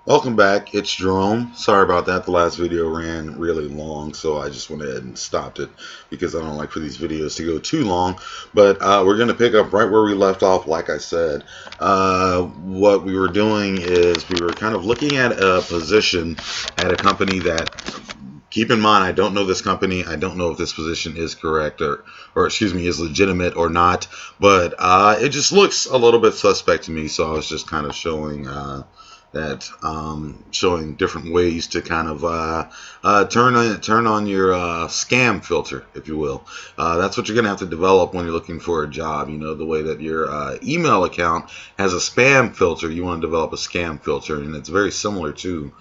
Welcome back. It's Jerome. Sorry about that. The last video ran really long, so I just went ahead and stopped it because I don't like for these videos to go too long. But we're going to pick up right where we left off. Like I said, what we were doing is we were kind of looking at a position at a company that, keep in mind, I don't know this company. I don't know if this position is correct or excuse me, is legitimate or not. But it just looks a little bit suspect to me. So I was just kind of showing showing different ways to kind of turn on your scam filter, if you will. That's what you're gonna have to develop when you're looking for a job. You know, the way that your email account has a spam filter, you want to develop a scam filter, and it's very similar to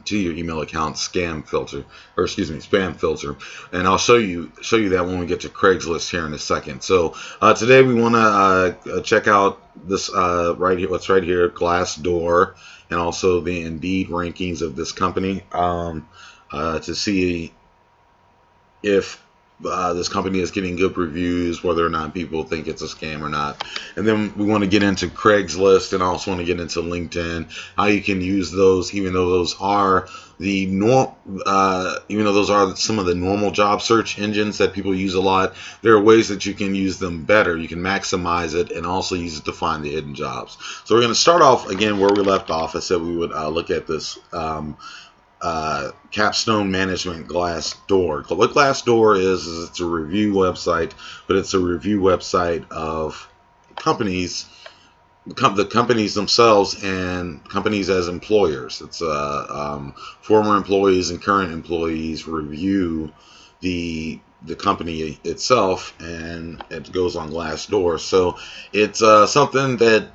to your email account scam filter, or excuse me, spam filter. And I'll show you that when we get to Craigslist here in a second. So today we want to check out this right here, what's right here, Glassdoor, and also the Indeed rankings of this company, to see if this company is getting good reviews, whether or not people think it's a scam or not. And then we want to get into Craigslist, and I also want to get into LinkedIn, how you can use those, even though those are even though those are some of the normal job search engines that people use a lot. There are ways that you can use them better. You can maximize it and also use it to find the hidden jobs. So we're going to start off again where we left off. I said we would look at this Capstone Management Glassdoor. What Glassdoor is it's a review website, but it's a review website of companies, the companies themselves, and companies as employers. It's former employees and current employees review the company itself, and it goes on Glassdoor. So it's something that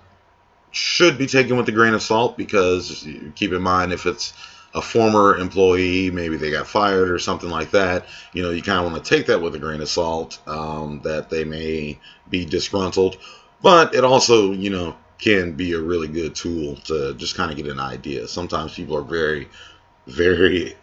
should be taken with a grain of salt, because keep in mind, if it's a former employee, maybe they got fired or something like that, you know, you kind of want to take that with a grain of salt, that they may be disgruntled. But it also, you know, can be a really good tool to just kind of get an idea. Sometimes people are very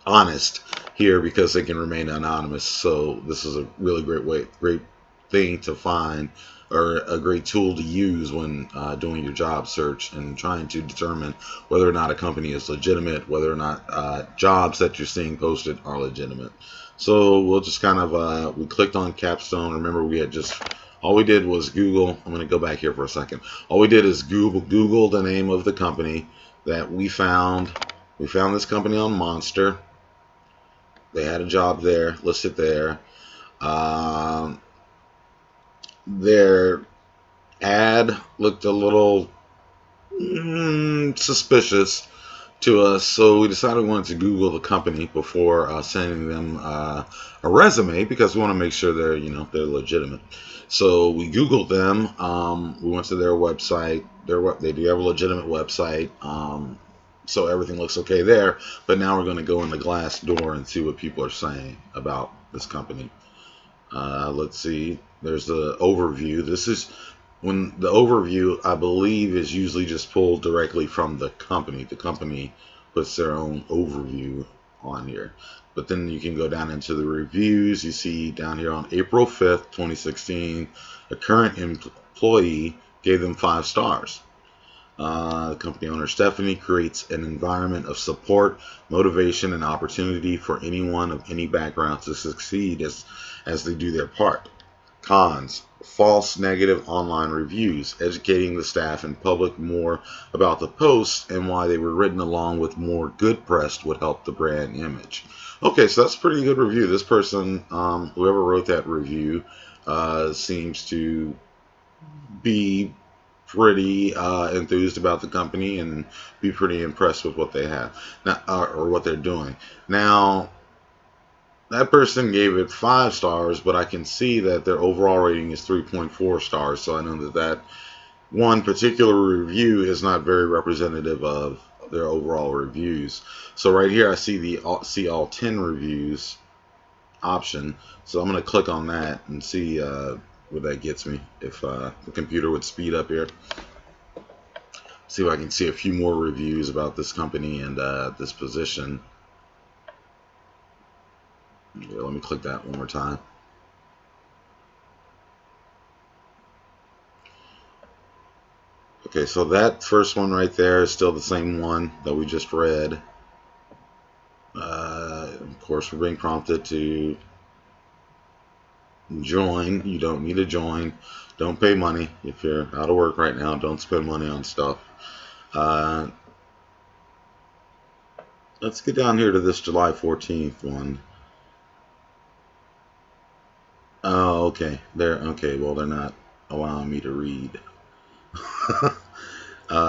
honest here because they can remain anonymous. So this is a really great thing to find, or a great tool to use when doing your job search and trying to determine whether or not a company is legitimate, whether or not jobs that you're seeing posted are legitimate. So we'll just kind of we clicked on Capstone. Remember, we had just all we did was Google. I'm going to go back here for a second. All we did is Google the name of the company that we found. We found this company on Monster. They had a job there, listed there. Um, their ad looked a little suspicious to us, so we decided we wanted to Google the company before sending them a resume, because we want to make sure they're, you know, they're legitimate. So we Googled them. We went to their website. They do have a legitimate website. So everything looks okay there. But now we're going to go into Glassdoor and see what people are saying about this company. Let's see. There's the overview. This is when the overview, I believe, is usually just pulled directly from the company. The company puts their own overview on here. But then you can go down into the reviews. You see down here on April 5th, 2016, a current employee gave them 5 stars. Company owner Stephanie creates an environment of support, motivation, and opportunity for anyone of any background to succeed as they do their part. Cons: false negative online reviews, educating the staff and public more about the posts and why they were written, along with more good press, would help the brand image. Okay, so that's a pretty good review. This person, whoever wrote that review, seems to be pretty enthused about the company and be pretty impressed with what they have now, or what they're doing. Now, that person gave it 5 stars, but I can see that their overall rating is 3.4 stars. So I know that that one particular review is not very representative of their overall reviews. So right here, I see the see all 10 reviews option. So I'm going to click on that and see what that gets me. If the computer would speed up here, see if I can see a few more reviews about this company and this position. Yeah, let me click that one more time. Okay, so that first one right there is still the same one that we just read. Of course, we're being prompted to join. You don't need to join. Don't pay money if you're out of work right now. Don't spend money on stuff. Uh, let's get down here to this July 14th one. Oh, okay. Okay. Well, they're not allowing me to read.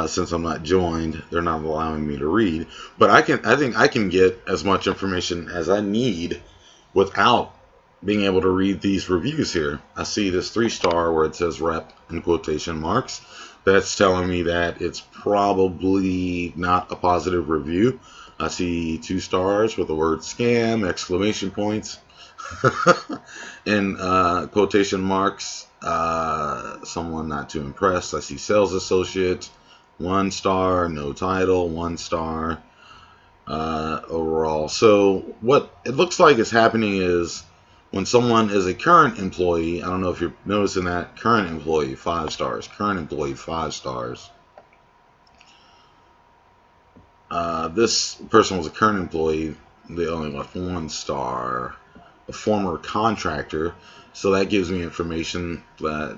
Since I'm not joined, they're not allowing me to read. But I think I can get as much information as I need without being able to read these reviews here. I see this 3-star where it says rep in quotation marks. That's telling me that it's probably not a positive review. I see 2 stars with the word scam, exclamation points, in quotation marks. Someone not too impressed. I see sales associate, 1 star, no title, 1 star overall. So what it looks like is happening is when someone is a current employee, I don't know if you're noticing that, current employee, 5 stars, current employee, 5 stars. This person was a current employee, they only left 1 star, a former contractor, so that gives me information that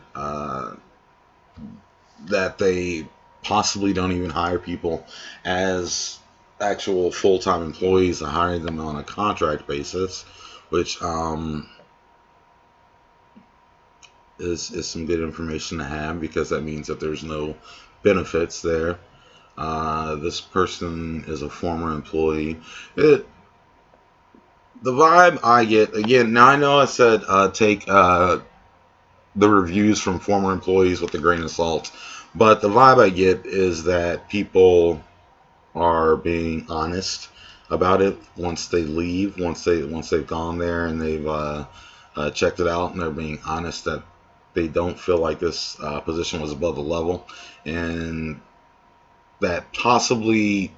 that they possibly don't even hire people as actual full-time employees. They hire them on a contract basis, which is some good information to have, because that means that there's no benefits there. This person is a former employee. The vibe I get, again, now I know I said take the reviews from former employees with a grain of salt, but the vibe I get is that people are being honest about it once they leave, once they've gone there and they've checked it out, and they're being honest that they don't feel like this position was above the level, and that possibly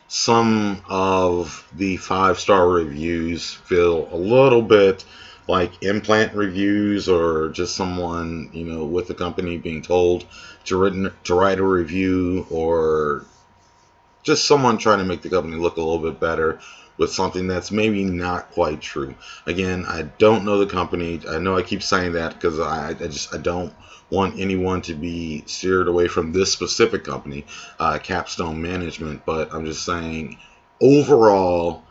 some of the 5-star reviews feel a little bit like implant reviews, or just someone, with the company being told to write a review, or just someone trying to make the company look a little bit better with something that's maybe not quite true. Again, I don't know the company. I know I keep saying that because I don't want anyone to be steered away from this specific company, Capstone Management. But I'm just saying, overall,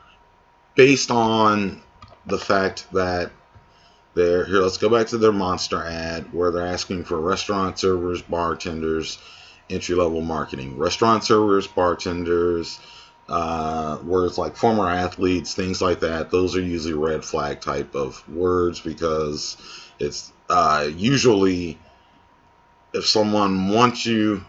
based on the fact that here, let's go back to their Monster ad where they're asking for restaurant servers, bartenders, entry-level marketing. Restaurant servers, bartenders, words like former athletes, things like that. Those are usually red flag type of words, because it's usually, if someone wants you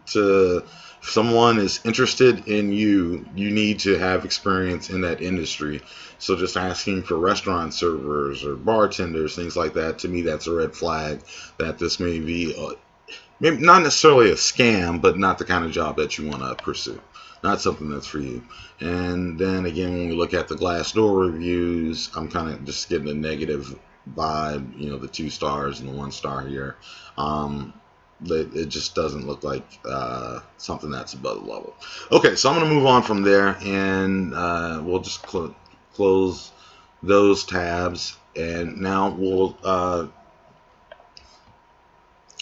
to, if someone is interested in you, you need to have experience in that industry. So just asking for restaurant servers or bartenders, things like that, to me, that's a red flag that this may be maybe not necessarily a scam, but not the kind of job that you want to pursue. Not something that's for you. And then again, when we look at the Glassdoor reviews, I'm kind of just getting a negative vibe. The 2 stars and the 1 star here. It just doesn't look like something that's above the level. Okay, so I'm going to move on from there, and we'll just close those tabs, and now we'll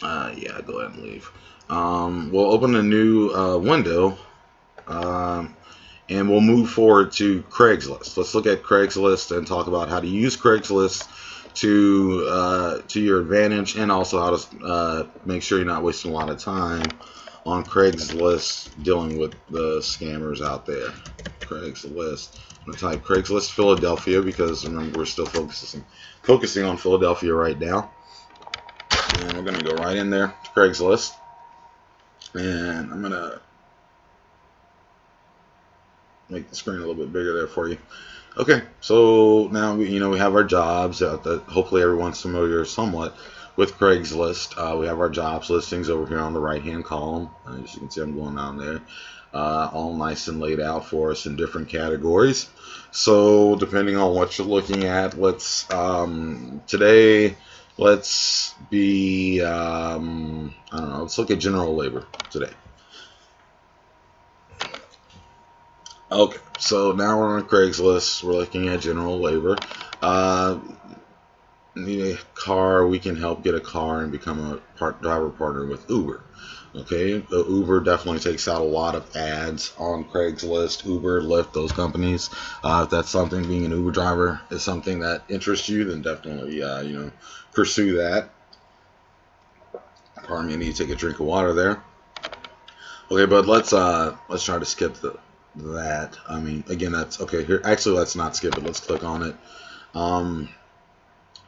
yeah, go ahead and leave. We'll open a new window, and we'll move forward to Craigslist. Let's look at Craigslist and talk about how to use Craigslist to your advantage, and also how to make sure you're not wasting a lot of time on Craigslist dealing with the scammers out there. Craigslist. I'm going to type Craigslist Philadelphia, because remember, we're still focusing on Philadelphia right now. And we're going to go right in there to Craigslist. And I'm going to make the screen a little bit bigger there for you. Okay, so now we have our jobs. Hopefully everyone's familiar somewhat with Craigslist. We have our jobs listings over here on the right-hand column. As you can see, I'm going down there. All nice and laid out for us in different categories. So depending on what you're looking at, let's today Let's be, I don't know, let's look at general labor today. Okay, so now we're on Craigslist. We're looking at general labor. Uh, Need a car, we can help get a car and become a driver partner with Uber. Okay, Uber definitely takes out a lot of ads on Craigslist, Uber, Lyft, those companies. If that's something, being an Uber driver is something that interests you, then definitely, pursue that. Pardon me, I need to take a drink of water there. Okay, but let's try to skip that. I mean, again, that's okay. Here, actually, let's not skip it. Let's click on it. Um,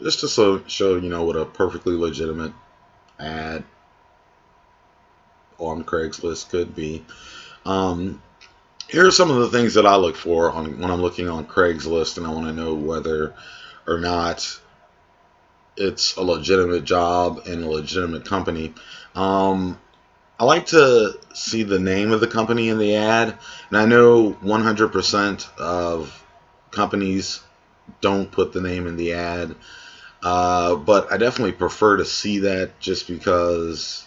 just to show what a perfectly legitimate ad on Craigslist could be. Um, Here are some of the things that I look for when I'm looking on Craigslist, and I want to know whether or not it's a legitimate job and a legitimate company. Um, I like to see the name of the company in the ad, and I know 100% of companies don't put the name in the ad, but I definitely prefer to see that just because,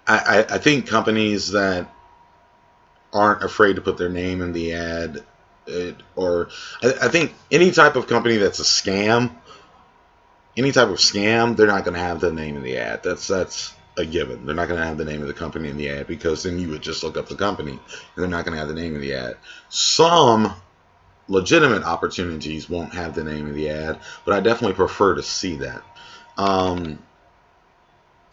I think companies that aren't afraid to put their name in the ad, or I think any type of company that's a scam, any type of scam, they're not going to have the name in the ad. That's a given. They're not going to have the name of the company in the ad because then you would just look up the company and they're not going to have the name of the ad. Some legitimate opportunities won't have the name of the ad, but I definitely prefer to see that.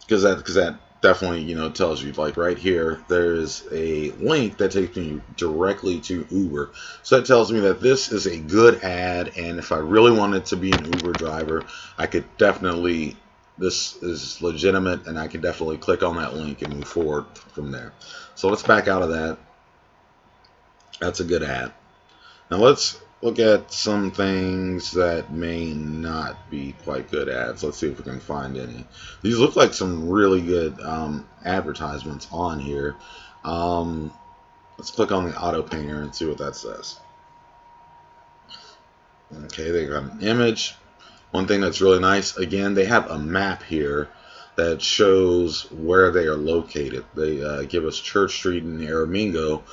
Because that definitely tells you, like right here there's a link that takes me directly to Uber, so that tells me that this is a good ad, and if I really wanted to be an Uber driver, I could definitely, this is legitimate and I could definitely click on that link and move forward from there. So let's back out of that. That's a good ad. Now let's look at some things that may not be quite good ads. Let's see if we can find any. These look like some really good advertisements on here. Um, let's click on the auto painter and see what that says. Okay, they got an image. One thing that's really nice, again, they have a map here that shows where they are located. They give us Church Street in Aramingo.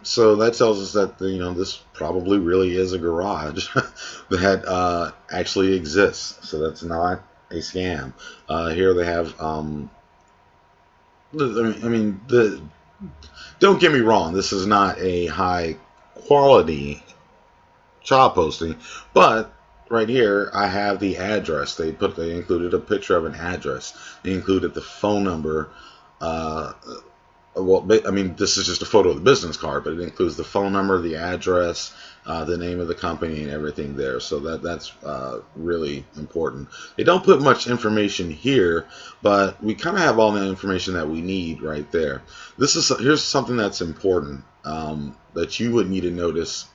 So that tells us that this probably really is a garage that actually exists. So that's not a scam. Here they have. Don't get me wrong. This is not a high quality job posting, but right here I have the address. They included a picture of an address. They included the phone number. Uh, well, I mean, this is just a photo of the business card, but it includes the phone number, the address, the name of the company, and everything there. So that's really important. They don't put much information here, but we kind of have all the information that we need right there. Here's something that's important that you would need to notice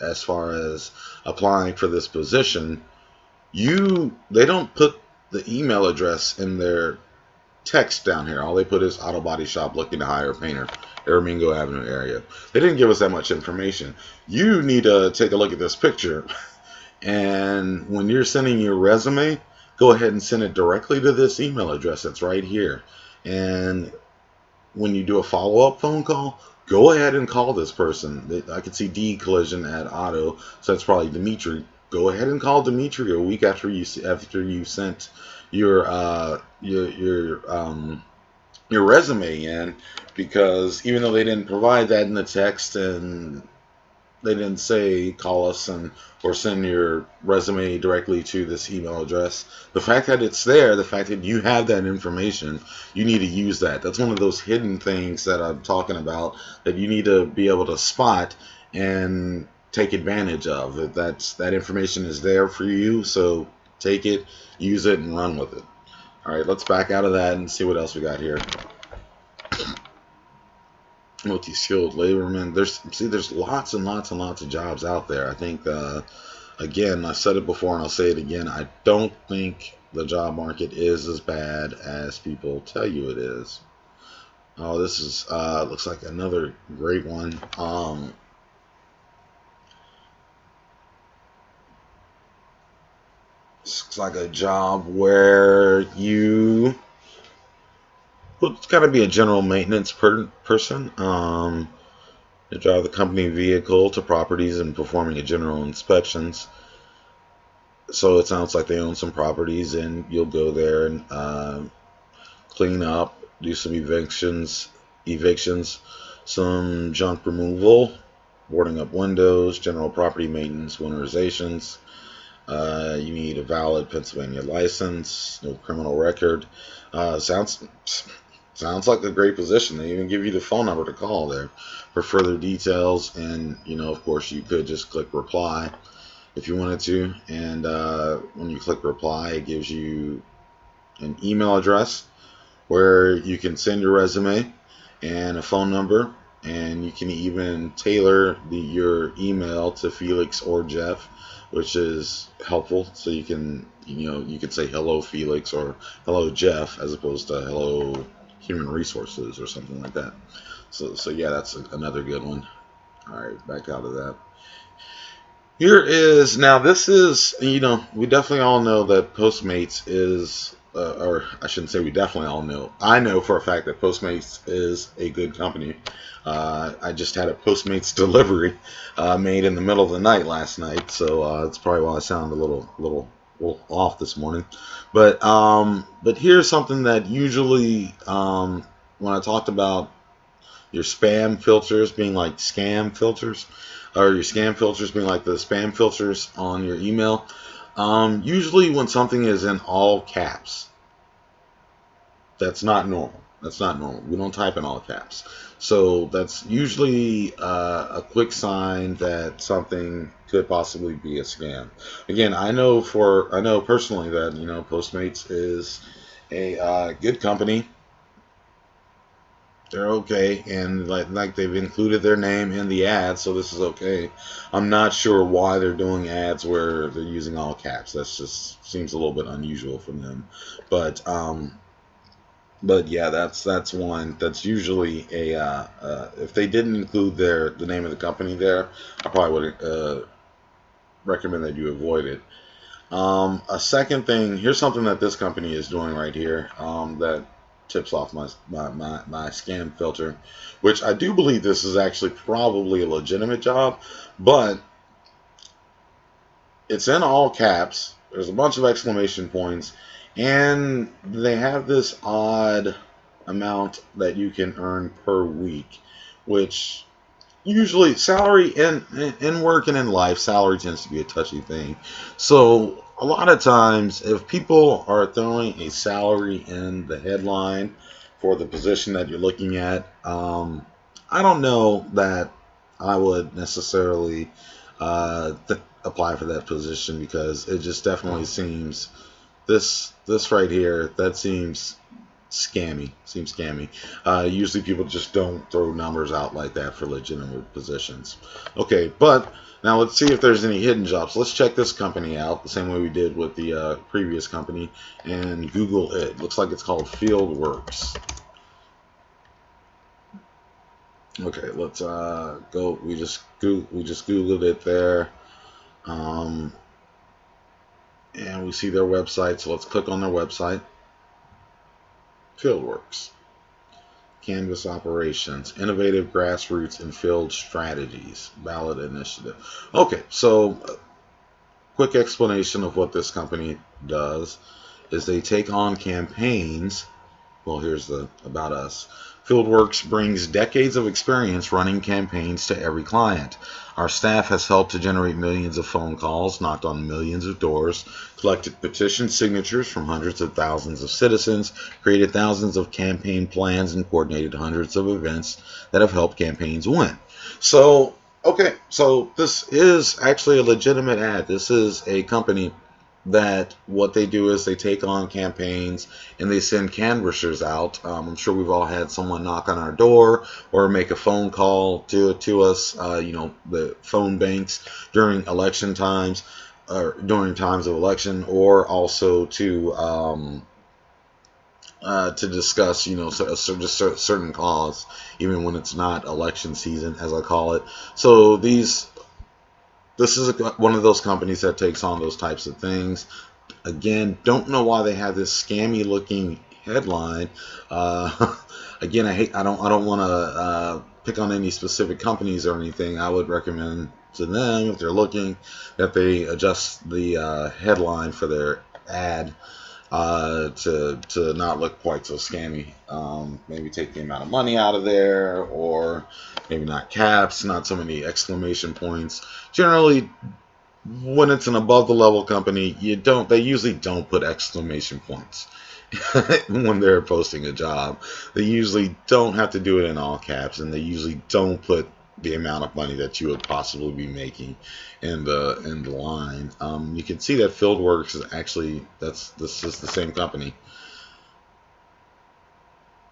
as far as applying for this position. They don't put the email address in their text down here. All they put is auto body shop looking to hire a painter, Aramingo Avenue area. They didn't give us that much information. You need to take a look at this picture, and when you're sending your resume, go ahead and send it directly to this email address that's right here. And when you do a follow-up phone call, go ahead and call this person. I can see D collision at auto, so that's probably Dimitri. Go ahead and call Dimitri a week after you sent your your resume in, because even though they didn't provide that in the text and they didn't say call us or send your resume directly to this email address, the fact that it's there, the fact that you have that information, you need to use that. That's one of those hidden things that I'm talking about that you need to be able to spot and take advantage of. That information is there for you, so take it, use it, and run with it. All right, let's back out of that and see what else we got here. Multi-skilled laborman. There's lots and lots and lots of jobs out there. I think again, I said it before and I'll say it again. I don't think the job market is as bad as people tell you it is. Oh, this is looks like another great one. It's like a job where it's got to be a general maintenance person. To drive the company vehicle to properties and performing a general inspections. So it sounds like they own some properties, and you'll go there and clean up, do some evictions, some junk removal, boarding up windows, general property maintenance, winterizations. You need a valid Pennsylvania license, no criminal record. Sounds like a great position. They even give you the phone number to call there for further details. And, of course, you could just click reply if you wanted to. And when you click reply, it gives you an email address where you can send your resume and a phone number. And you can even tailor your email to Felix or Jeff, which is helpful. So you can say hello Felix or hello Jeff as opposed to hello Human Resources or something like that. So yeah, that's another good one. All right, back out of that. Here is, now this is, we definitely all know that Postmates is, or I shouldn't say we definitely all know. I know for a fact that Postmates is a good company. I just had a Postmates delivery made in the middle of the night last night, so that's probably why I sound a little off this morning. But here's something that usually, when I talked about your spam filters being like scam filters, or your scam filters being like the spam filters on your email, usually when something is in all caps, that's not normal. That's not normal. We don't type in all caps. So that's usually a quick sign that something could possibly be a scam. Again, I know personally that Postmates is a good company. They're okay, and like they've included their name in the ad, so this is okay. I'm not sure why they're doing ads where they're using all caps. That's just seems a little bit unusual for them. But yeah, that's one that's usually if they didn't include the name of the company there, I probably would recommend that you avoid it. A second thing, here's something that this company is doing right here that tips off my scam filter, which I do believe this is actually probably a legitimate job, but it's in all caps. There's a bunch of exclamation points, and they have this odd amount that you can earn per week, which usually salary in work and in life, salary tends to be a touchy thing. So a lot of times, if people are throwing a salary in the headline for the position that you're looking at, I don't know that I would necessarily apply for that position, because it just definitely seems this right here, that seems scammy. Usually people just don't throw numbers out like that for legitimate positions. Okay, but now let's see if there's any hidden jobs. Let's check this company out the same way we did with the previous company and Google it. Looks like it's called Fieldworks. Okay, let's go. We just Googled it there. And we see their website, so let's click on their website. Fieldworks. Canvas operations, innovative grassroots and field strategies, ballot initiative. Okay, so quick explanation of what this company does is they take on campaigns. Well, here's the about us. Fieldworks brings decades of experience running campaigns to every client. Our staff has helped to generate millions of phone calls, knocked on millions of doors, collected petition signatures from hundreds of thousands of citizens, created thousands of campaign plans, and coordinated hundreds of events that have helped campaigns win. So, okay, so this is actually a legitimate ad. This is a company that what they do is they take on campaigns and they send canvassers out. I'm sure we've all had someone knock on our door or make a phone call to us. The phone banks during election times, or during times of election, or also to discuss, just certain cause, even when it's not election season, as I call it. So this is one of those companies that takes on those types of things. Again, don't know why they have this scammy looking headline. Uh, again, I don't want to pick on any specific companies or anything. I would recommend to them, if they're looking, that they adjust the headline for their ad to not look quite so scammy. Maybe take the amount of money out of there, or maybe not caps, not so many exclamation points. Generally, when it's an above the level company, they usually don't put exclamation points when they're posting a job. They usually don't have to do it in all caps, and they usually don't put the amount of money that you would possibly be making in the line. You can see that FieldWorks is actually, this is the same company.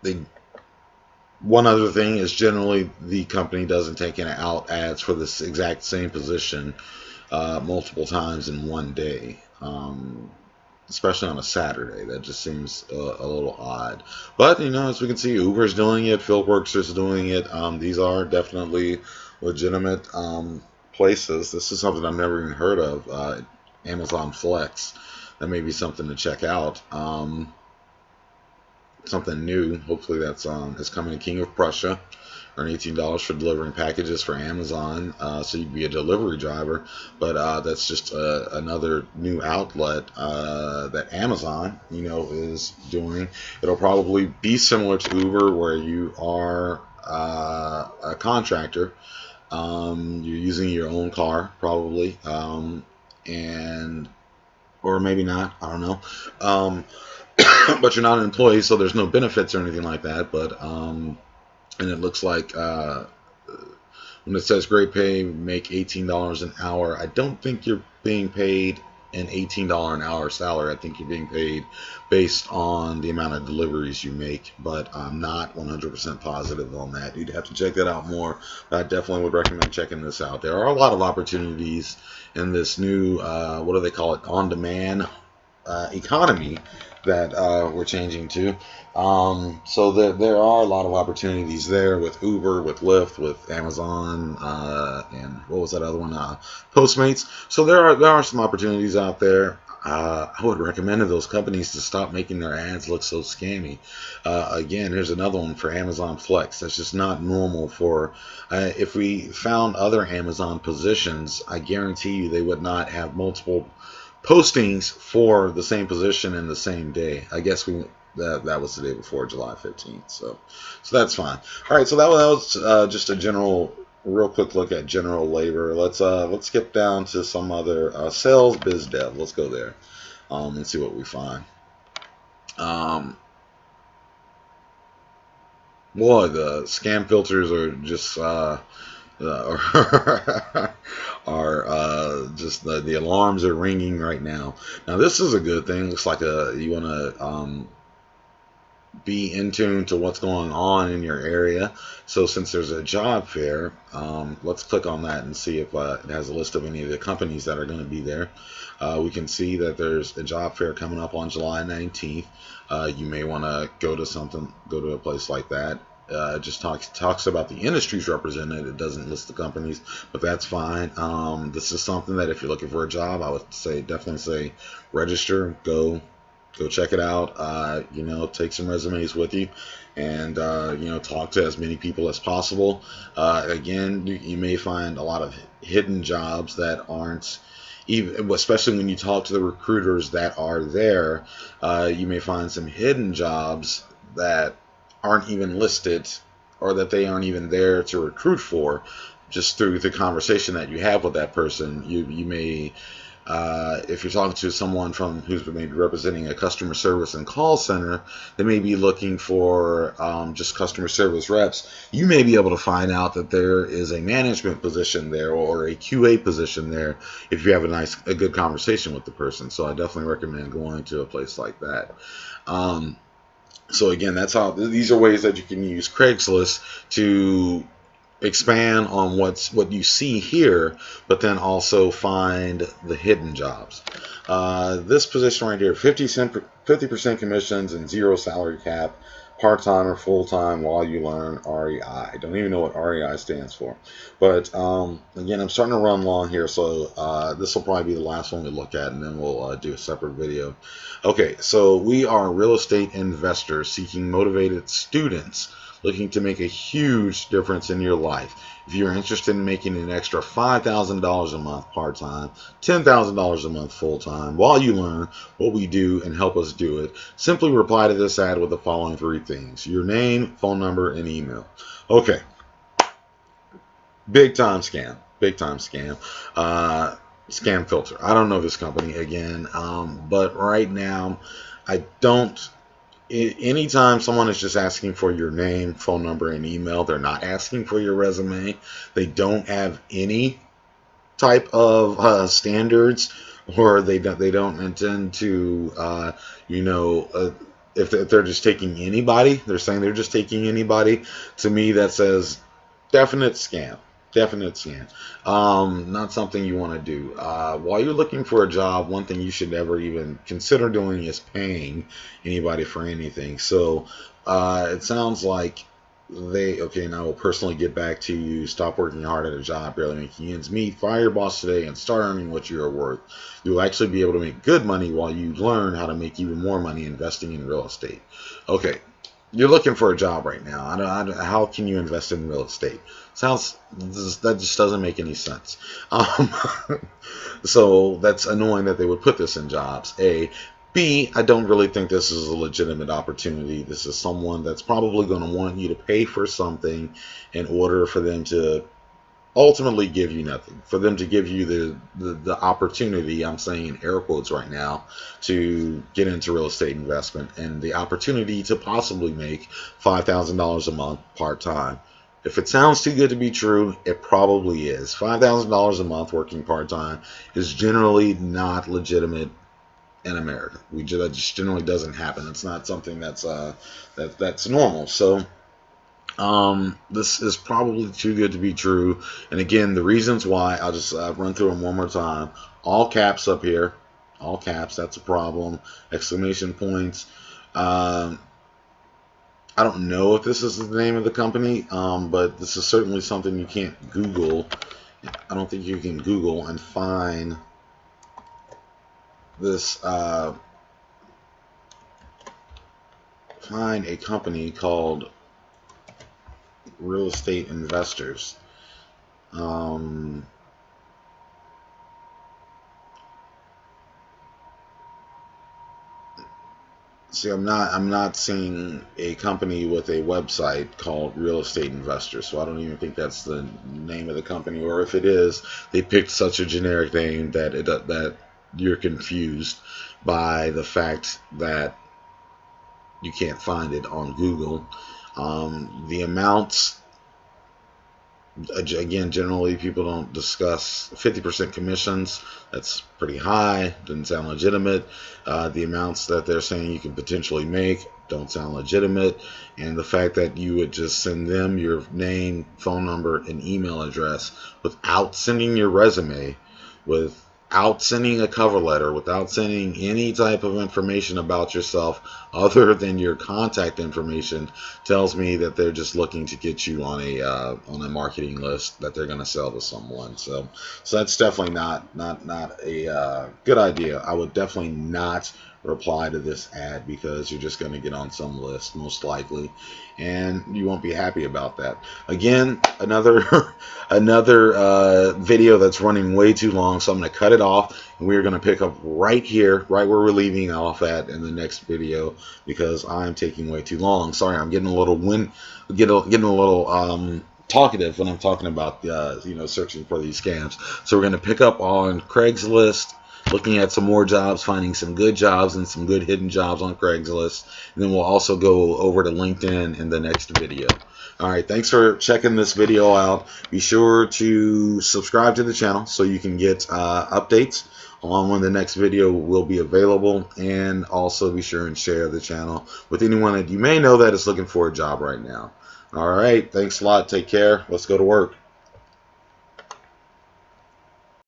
They One other thing is, generally the company doesn't take in out ads for this exact same position multiple times in one day, especially on a Saturday. That just seems a little odd. But, as we can see, Uber's doing it, FieldWorks is doing it. These are definitely legitimate places. This is something I've never even heard of, Amazon Flex. That may be something to check out. Something new. Hopefully that's is coming to King of Prussia. Earn $18 for delivering packages for Amazon, so you'd be a delivery driver. But that's just another new outlet that Amazon, is doing. It'll probably be similar to Uber, where you are a contractor. You're using your own car, probably, and or maybe not. I don't know. But you're not an employee, so there's no benefits or anything like that. But and it looks like when it says great pay, make $18 an hour. I don't think you're being paid an $18 an hour salary. I think you're being paid based on the amount of deliveries you make, but I'm not 100% positive on that. You'd have to check that out more. But I definitely would recommend checking this out. There are a lot of opportunities in this new, what do they call it, on-demand economy that we're changing to. So there are a lot of opportunities there with Uber, with Lyft, with Amazon, and what was that other one? Postmates. So there are some opportunities out there. I would recommend to those companies to stop making their ads look so scammy. Again, here's another one for Amazon Flex. That's just not normal for. If we found other Amazon positions, I guarantee you they would not have multiple postings for the same position in the same day. I guess that was the day before July 15th, so that's fine. All right, so that was just a real quick look at general labor. Let's skip down to some other sales biz dev. Let's go there and see what we find. Boy, the scam filters are just just the alarms are ringing right now. Now this is a good thing. Looks like you want to be in tune to what's going on in your area. So since there's a job fair, let's click on that and see if it has a list of any of the companies that are going to be there. We can see that there's a job fair coming up on July 19th. You may want to go to a place like that. Just talks about the industries represented. It doesn't list the companies, but that's fine. This is something that if you're looking for a job, I would definitely say register, go check it out. Take some resumes with you, and talk to as many people as possible. Again, you may find a lot of hidden jobs that aren't even, especially when you talk to the recruiters that are there. You may find some hidden jobs that aren't even listed, or that they aren't even there to recruit for. Just through the conversation that you have with that person, you may, if you're talking to someone who's maybe representing a customer service and call center, they may be looking for just customer service reps. You may be able to find out that there is a management position there, or a QA position there, if you have a good conversation with the person. So I definitely recommend going to a place like that. So again, these are ways that you can use Craigslist to expand on what you see here, but then also find the hidden jobs. This position right here, 50% commissions and zero salary cap, part-time or full-time while you learn REI. I don't even know what REI stands for. But again, I'm starting to run long here, so this will probably be the last one we look at, and then we'll do a separate video. Okay, so we are real estate investors seeking motivated students looking to make a huge difference in your life. If you're interested in making an extra $5,000 a month part-time, $10,000 a month full-time while you learn what we do and help us do it, simply reply to this ad with the following 3 things: your name, phone number, and email. Okay. Big time scam. Big time scam. Scam filter. I don't know this company again, but right now I don't. Anytime someone is just asking for your name, phone number, and email, they're not asking for your resume. They don't have any type of standards, or they don't intend to, if they're just taking anybody, they're saying they're just taking anybody. To me, that says definite scam. Definite scam. Not something you want to do. While you're looking for a job, one thing you should never even consider doing is paying anybody for anything. So it sounds like and I will personally get back to you. Stop working hard at a job, barely making ends meet. Fire your boss today and start earning what you are worth. You'll actually be able to make good money while you learn how to make even more money investing in real estate. Okay. You're looking for a job right now. How can you invest in real estate? That just doesn't make any sense. So that's annoying that they would put this in jobs. A. B, I don't really think this is a legitimate opportunity. This is someone that's probably going to want you to pay for something in order for them to ultimately give you nothing, for them to give you the opportunity, I'm saying in air quotes right now, to get into real estate investment and the opportunity to possibly make $5,000 a month part-time. If it sounds too good to be true, it probably is. $5,000 a month working part-time is generally not legitimate in America. That just generally doesn't happen. It's not something that's normal. So this is probably too good to be true. And again, the reasons why, I'll just run through them one more time. All caps up here. All caps, that's a problem. Exclamation points. I don't know if this is the name of the company, but this is certainly something you can't Google. I don't think you can Google and find this, find a company called Real Estate Investors. See, I'm not seeing a company with a website called Real Estate Investors, so I don't even think that's the name of the company. Or if it is, they picked such a generic name that that you're confused by the fact that you can't find it on Google. The amounts, again, generally people don't discuss 50% commissions. That's pretty high. Doesn't sound legitimate. The amounts that they're saying you can potentially make don't sound legitimate. And the fact that you would just send them your name, phone number, and email address without sending your resume, without sending a cover letter, without sending any type of information about yourself other than your contact information, tells me that they're just looking to get you on a marketing list that they're going to sell to someone. So that's definitely not a good idea. I would definitely not reply to this ad, because you're just going to get on some list most likely, and you won't be happy about that. Again, another video that's running way too long, so I'm going to cut it off, and we're going to pick up right here, right where we're leaving off at in the next video, because I'm taking way too long. Sorry, I'm getting a little talkative when I'm talking about searching for these scams. So we're going to pick up on Craigslist, looking at some more jobs, finding some good jobs and some good hidden jobs on Craigslist. And then we'll also go over to LinkedIn in the next video. All right, thanks for checking this video out. Be sure to subscribe to the channel so you can get updates on when the next video will be available. And also be sure and share the channel with anyone that you may know that is looking for a job right now. All right, thanks a lot. Take care. Let's go to work.